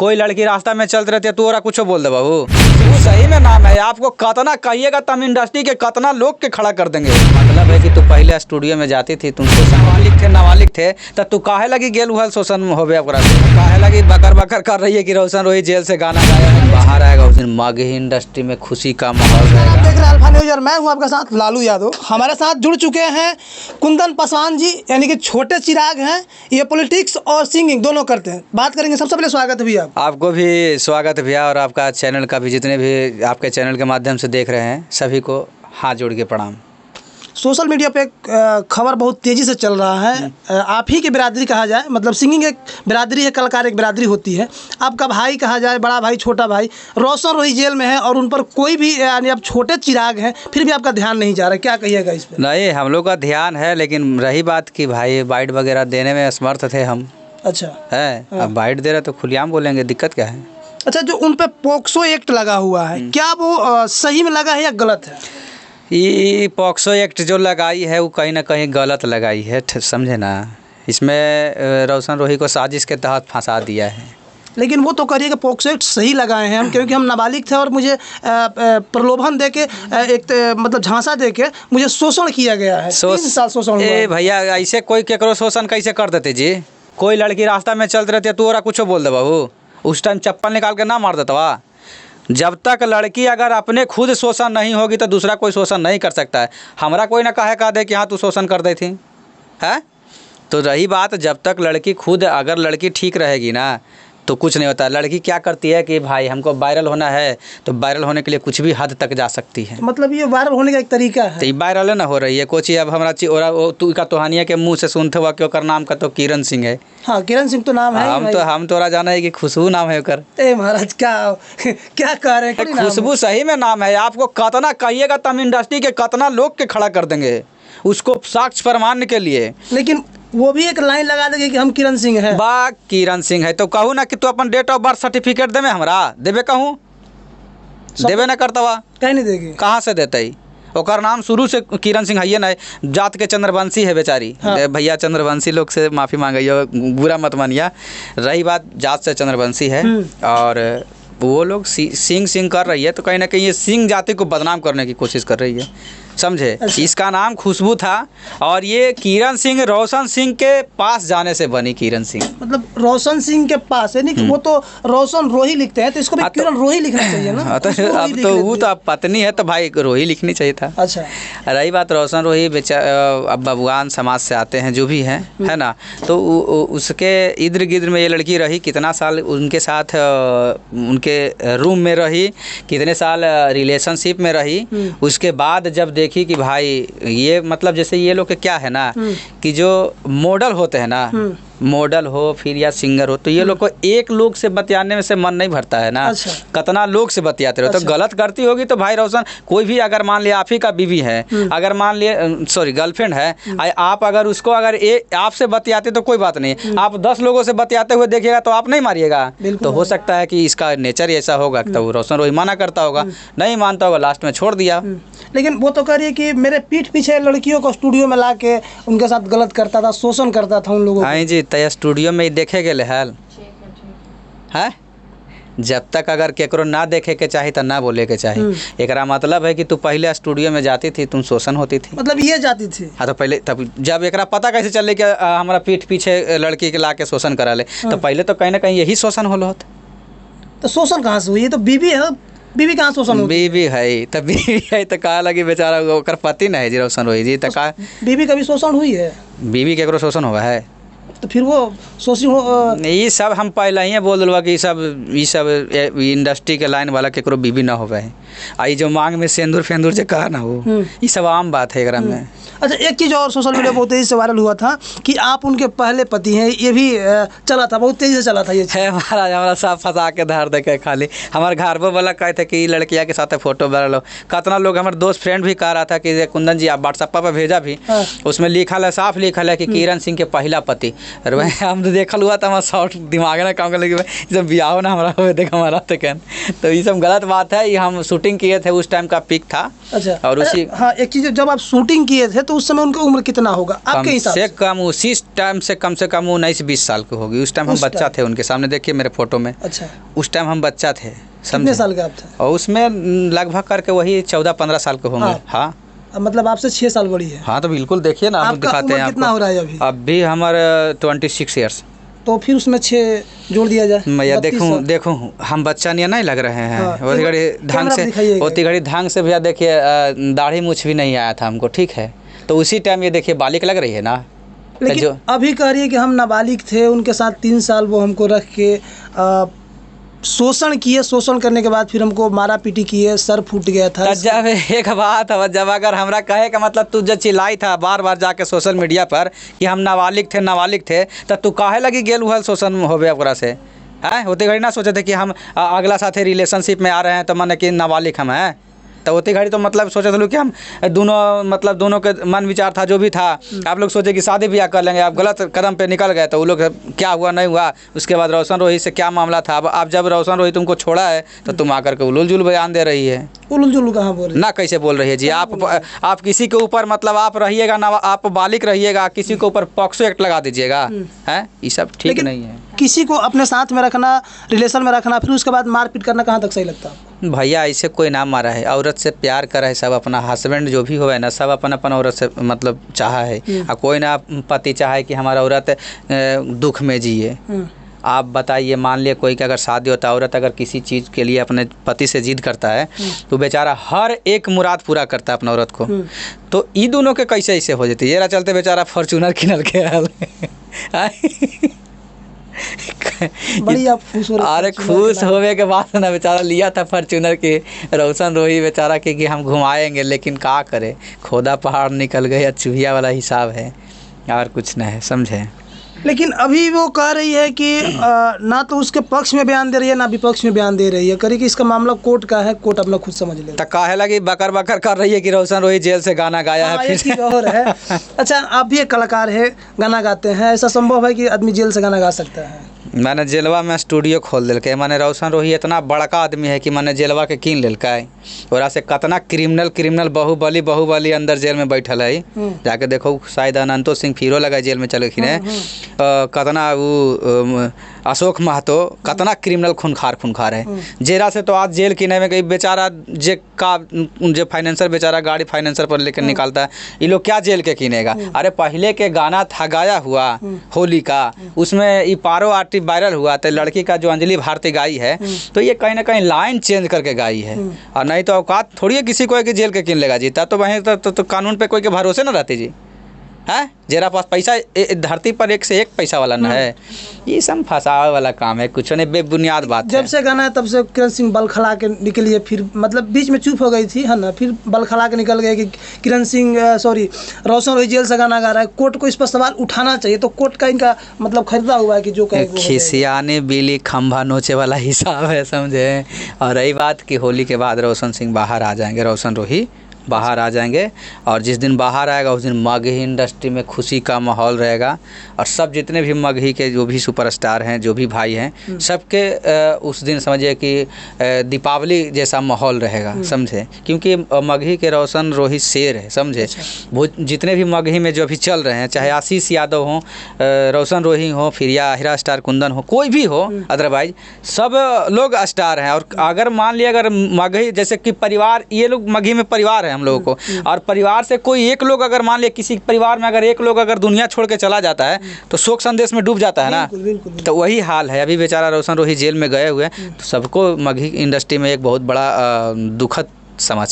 कोई लड़की रास्ता में चलते रहती है तू और कुछ बोल दे बाबू। तू सही में नाम है, आपको कतना कहिएगा तम इंडस्ट्री के कतना लोग के खड़ा कर देंगे। मतलब है कि तू पहले स्टूडियो में जाती थी, तुम शोषण नाबालिग थे तो तू काहे लगी गेल हुआ शोषण होबे ओकरा से, काहे लगी बकर बकर कर रही है कि रोशन रोही जेल से गाना गाया है, बाहर आएगा उस दिन माघी इंडस्ट्री में खुशी का माहौल रहेगा। देख रहे हैं अल्फा न्यूज और मैं हूं आपके साथ लालू यादव। हमारे साथ जुड़ चुके हैं कुंदन पासवान जी, यानी कि छोटे चिराग हैं। ये पॉलिटिक्स और सिंगिंग दोनों करते हैं। बात करेंगे। सबसे पहले स्वागत है भैया। आपको भी स्वागत है भैया, और आपका चैनल का भी जितने भी आपके चैनल के माध्यम से देख रहे हैं सभी को हाथ जोड़ के प्रणाम। सोशल मीडिया पे खबर बहुत तेज़ी से चल रहा है। आप ही की बिरादरी कहा जाए, मतलब सिंगिंग एक बिरादरी है, कलाकार एक बिरादरी होती है। आपका भाई कहा जाए, बड़ा भाई छोटा भाई, रोशन रोही जेल में है और उन पर कोई भी, यानी आप छोटे चिराग हैं फिर भी आपका ध्यान नहीं जा रहा, क्या कहिएगा इस पर? नहीं, हम लोग का ध्यान है, लेकिन रही बात कि भाई बाइट वगैरह देने में असमर्थ थे हम। अच्छा है, अब बाइट दे रहे तो खुलेआम बोलेंगे, दिक्कत क्या है? अच्छा, जो उन पर पोक्सो एक्ट लगा हुआ है, क्या वो सही में लगा है या गलत है? ये पॉक्सो एक्ट जो लगाई है वो कहीं ना कहीं गलत लगाई है, समझे ना। इसमें रोशन रोही को साजिश के तहत फंसा दिया है। लेकिन वो तो करिए कि पॉक्सो एक्ट सही लगाए हैं हम, क्योंकि हम नाबालिग थे और मुझे प्रलोभन दे के मतलब झांसा दे के मुझे शोषण किया गया है। 3 साल शोषण हुआ है। भैया ऐसे कोई केकरो शोषण कैसे कर देते जी? कोई लड़की रास्ता में चलते रहती है तू और कुछ बोल दे बाबू, उस टाइम चप्पल निकाल के ना मार देता वा। जब तक लड़की अगर अपने खुद शोषण नहीं होगी तो दूसरा कोई शोषण नहीं कर सकता है। हमारा कोई ना कहे कह दे कि हाँ तू शोषण कर दी थी है। तो रही बात, जब तक लड़की खुद, अगर लड़की ठीक रहेगी ना तो कुछ नहीं होता। लड़की क्या करती है कि भाई हमको वायरल होना है, तो वायरल होने के लिए कुछ भी हद तक जा सकती है। मतलब ये वायरल होने का एक तरीका है। तो ये वायरल ना हो रही है कोची। अब हमारा तू का तोहानिया के मुंह से सुनते हुआ कि ओकर नाम का तो किरण सिंह है। हाँ, किरण सिंह तो नाम है। हम तोरा जाना है कि खुशबू नाम है ओकर। ए महाराज, क्या कह रहे हैं? खुशबू सही में नाम है, आपको कतना कहिएगा तम इंडस्ट्री के कतना लोग के खड़ा कर देंगे उसको साक्ष्य प्रमाण के लिए। लेकिन वो भी एक लाइन लगा देंगे कि हम किरण सिंह हैं। बा किरण सिंह है तो कहूँ ना कि तू अपन डेट ऑफ बर्थ सर्टिफिकेट देवे, हमरा देवे कहूँ, देवे ना करता वा, कहीं नहीं देगी। कहाँ से देते? ओकर नाम शुरू से किरण सिंह है ना, जात के चंद्रवंशी है बेचारी। हाँ। भैया चंद्रवंशी लोग से माफ़ी मांगिए, बुरा मत मानिए। रही बात, जात से चंद्रवंशी है और वो लोग सिंह कर रही है, तो कहीं ना कहीं ये सिंह जाति को बदनाम करने की कोशिश कर रही है, समझे। अच्छा। इसका नाम खुशबू था और ये किरण सिंह रोशन सिंह के पास जाने से बनी किरण सिंह। मतलब रोशन सिंह के पास है, नहीं वो तो रोशन रोही लिखते हैं, तो इसको भी किरण रोही लिखना चाहिए ना। तो अब तो वो तो अब पत्नी है तो भाई रोही लिखनी चाहिए था। अच्छा, रही बात रोशन रोही अब बबुआन समाज से आते हैं जो भी हैं, है ना, तो उसके इर्द गिर्द में ये लड़की रही, कितना साल उनके साथ उनके रूम में रही, कितने साल रिलेशनशिप में रही। उसके बाद जब देखी कि भाई ये मतलब जैसे ये लोग के क्या है ना कि जो मॉडल होते हैं ना, मॉडल हो फिर या सिंगर हो, तो ये लोग को एक लोग से बतियाने में से मन नहीं भरता है ना। अच्छा। कतना लोग से बतियाते रहो। तो गलत करती होगी तो भाई रोशन, कोई भी अगर मान लिया आप ही का बीवी है, अगर मान लिया सॉरी गर्लफ्रेंड है, आप अगर उसको अगर आपसे बतियाते तो कोई बात नहीं, आप 10 लोगों से बतियाते हुए देखिएगा तो आप नहीं मारिएगा। तो हो सकता है कि इसका नेचर ऐसा होगा, तो रोशन रोही मना करता होगा, नहीं मानता होगा, लास्ट में छोड़ दिया। लेकिन वो तो कह रही है कि मेरे पीठ पीछे लड़कियों को स्टूडियो में ला के उनके साथ गलत करता था, शोषण करता था उन लोगों को। हाँ जी, तो स्टूडियो में ही देखे गए हाल है। जब तक अगर केकरो ना देखे के चाही तो ना बोले के चाही। एकरा मतलब है कि तू पहले स्टूडियो में जाती थी, तुम शोषण होती थी। मतलब ये जाती थी। हाँ, तो पहले तब जब एकरा पता कैसे चले कि हमारा पीठ पीछे लड़की के ला के शोषण करा ले, तो पहले तो कहीं ना कहीं यही शोषण होलो होता। तो शोषण कहाँ से हुई? ये तो बीवी है, बीवी कहाँ शोषण होती? बीवी है तो बीवी है तो कहा लगी बेचारा ओकर पति नहीं है जी रोशन रोही जी, तो का बीवी कभी शोषण हुई है? बीवी केकरो शोषण हुआ है तो फिर वो शोषी ये सब हम पहले ही बोल दिलवा कि ये सब इंडस्ट्री के लाइन वाला केकरो बीवी ना होवे है। आई जो मांग में सेंदूर फेंदूर जो कहा ना हो, ये सब आम बात है एकरा में। अच्छा, एक चीज़ और सोशल मीडिया बहुत तेज़ी से वायरल हुआ था कि आप उनके पहले पति हैं, ये भी चला था, बहुत तेज़ी से चला था ये है। महाराज हमारा सब फंसा के धार दे के खाली हमारे घर वाला कहे थे कि लड़किया के साथ फोटो वायरल हो। कितना लोग, हमारे दोस्त फ्रेंड भी कह रहा था कि कुंदन जी आप व्हाट्सएप पर भेजा भी, उसमें लिखा है, साफ लिखा है कि किरण सिंह के पहला पति। अरे भाई हम तो देखल हुआ था हमारा शॉर्ट दिमाग ना काम करने के जब बियाह ना हमारा हो देख हमारा तो ये सब गलत बात है। ये हम शूटिंग किए थे उस टाइम का पिक था। अच्छा, और उसी हाँ एक चीज़, जब आप शूटिंग किए थे तो उस समय उनका उम्र कितना होगा आपके हिसाब से? कम उसी टाइम से कम 19-20 साल की होगी। उस टाइम हम बच्चा थे उनके सामने, देखिए मेरे फोटो में। अच्छा, उस टाइम हम बच्चा थे, कितने समझे? साल के आप थे? और उसमें लगभग करके वही 14-15 साल के होंगे। हाँ मतलब आपसे 6 साल बड़ी है। हाँ तो बिल्कुल देखिए ना, हम आपका दिखाते हैं उम्र कितना हो रहा है अभी? अभी हमारे 26 ईयर्स। तो फिर उसमें 6 जोड़ दिया जाए। मैं देखूं हम बच्चा नहीं लग रहे हैं। हाँ, वो घड़ी ढंग से भैया देखिए, दाढ़ी मूछ भी नहीं आया था हमको, ठीक है। तो उसी टाइम ये देखिए बालिक लग रही है ना। लेकिन अभी कह रही है कि हम नाबालिग थे, उनके साथ 3 साल वो हमको रख के शोषण किए, शोषण करने के बाद फिर हमको मारा पीटी किए, सर फूट गया था। जब एक बात है, जब अगर हमरा कहे का मतलब तू जो चिल्लाई था बार बार जाके सोशल मीडिया पर कि हम नाबालिग थे तो तू काहे लगी गेल हुआ शोषण होवे ओकरा से? हैं होते घड़ी ना सोचे थे कि हम अगला साथे रिलेशनशिप में आ रहे हैं तो माने कि नाबालिग हम हैं? तो होती घड़ी तो मतलब सोचे थे कि हम दोनों के मन विचार था जो भी था। आप लोग सोचे कि शादी ब्याह कर लेंगे, आप गलत कदम पे निकल गए तो वो लोग क्या हुआ नहीं हुआ। उसके बाद रोशन रोहित से क्या मामला था। अब आप जब रोशन रोहित तुमको छोड़ा है तो तुम आकर के उलझुल जुल बयान दे रही है। उलझुल जुल कहाँ बोल रही ना? कैसे बोल रही है जी? आप किसी के ऊपर मतलब आप रहिएगा ना, आप बालिक रहिएगा, किसी के ऊपर पॉक्सो एक्ट लगा दीजिएगा, हैं? ये सब ठीक नहीं है। किसी को अपने साथ में रखना, रिलेशन में रखना, फिर उसके बाद मारपीट करना कहाँ तक सही लगता है? भैया ऐसे कोई ना मारा है, औरत से प्यार करा है सब, अपना हस्बैंड जो भी हो है ना, सब अपन औरत से मतलब चाहा है। और कोई ना पति चाहे कि हमारा औरत दुख में जिए। आप बताइए, मान लिया कोई का अगर शादी होता है, औरत अगर किसी चीज़ के लिए अपने पति से जिद करता है तो बेचारा हर एक मुराद पूरा करता है अपना औरत को। तो ये दोनों के कैसे ऐसे हो जाती है? ये चलते बेचारा फॉर्चूनर किनल के हाल बड़ी आप खुश हो रहे? अरे खुश होवे के बाद ना बेचारा लिया था फॉर्चूनर के रोशन रोही बेचारा के कि हम घुमाएंगे, लेकिन क्या करे, खोदा पहाड़ निकल गए, चूहिया वाला हिसाब है और कुछ नहीं है, समझे? लेकिन अभी वो कह रही है कि ना तो उसके पक्ष में बयान दे रही है ना विपक्ष में बयान दे रही है। करी कि इसका मामला कोर्ट का है, कोर्ट अपना खुद समझ ले। तो काहे लगी बकर बकर कर रही है कि रोशन रोहित जेल से गाना गाया है फिर से और है। अच्छा, आप भी एक कलाकार है, गाना गाते हैं, ऐसा संभव है कि आदमी जेल से गाना गा सकता है? मैंने जेलवा में स्टूडियो खोल दिलके। मैंने रोशन रोही इतना बड़का आदमी है कि मैंने जेलवा के कीन लिलका। और से कितना क्रिमिनल बाहुबली अंदर जेल में बैठल है। जाके देखो, शायद अनंतो सिंह फिरो लगा जेल में चले खिने। कितना वो अशोक महतो कितना क्रिमिनल खूनखार है। जेरा से तो आज जेल किने में कहीं बेचारा जे फाइनेंसर बेचारा गाड़ी फाइनेंसर पर लेकर निकालता है, ये लोग क्या जेल के किनेगा? अरे पहले के गाना था गाया हुआ होली का, उसमें ये पारो आर्टिस्ट वायरल हुआ तो लड़की का जो अंजलि भारती गाई है, तो ये कहीं ना कहीं लाइन चेंज करके गाई है। और नहीं तो औकात थोड़ी है किसी को कि जेल के किन लेगा जी। तो वहीं तो कानून पे कोई के भरोसे ना रहती जी। है जेरा पास पैसा धरती पर एक से एक पैसा वाला ना है। ये सब फंसावे वाला काम है, कुछ नहीं, बेबुनियाद बात जब से गाना है तब से किरण सिंह बल खला के निकली है, फिर मतलब बीच में चुप हो गई थी, है ना, फिर बल खला के निकल गए कि किरण सिंह रोशन रोही जेल से गाना गा रहा है। कोर्ट को इस पर सवाल उठाना चाहिए। तो कोर्ट का इनका मतलब खरीदा हुआ है कि जो कहे खिसियाने बिली खंभा नोचे वाला हिसाब है, समझे? और रही बात कि होली के बाद रोशन सिंह बाहर आ जाएंगे, रोशन रोही बाहर आ जाएंगे। और जिस दिन बाहर आएगा उस दिन मगही इंडस्ट्री में खुशी का माहौल रहेगा। और सब जितने भी मगही के जो भी सुपरस्टार हैं, जो भी भाई हैं, सबके उस दिन समझिए कि दीपावली जैसा माहौल रहेगा, समझे? क्योंकि मगही के रोशन रोही शेर है, समझे? वो जितने भी मगही में जो भी चल रहे हैं, चाहे आशीष यादव हो, रोशन रोही हो, फिर या हीरा स्टार कुंदन हो, कोई भी हो, अदरवाइज सब लोग स्टार हैं। और अगर मान लिया अगर मगही जैसे कि परिवार, ये लोग मगही में परिवार है हम लोगों को, और परिवार से कोई एक लोग अगर मान लिया किसी परिवार में अगर एक लोग अगर दुनिया छोड़ के चला जाता है तो शोक संदेश में डूब जाता है ना। बिल्कुल। तो वही हाल है। अभी बेचारा रोशन रोही जेल में गए हुए हैं, तो सबको मगही इंडस्ट्री में एक बहुत बड़ा दुखद समाचार।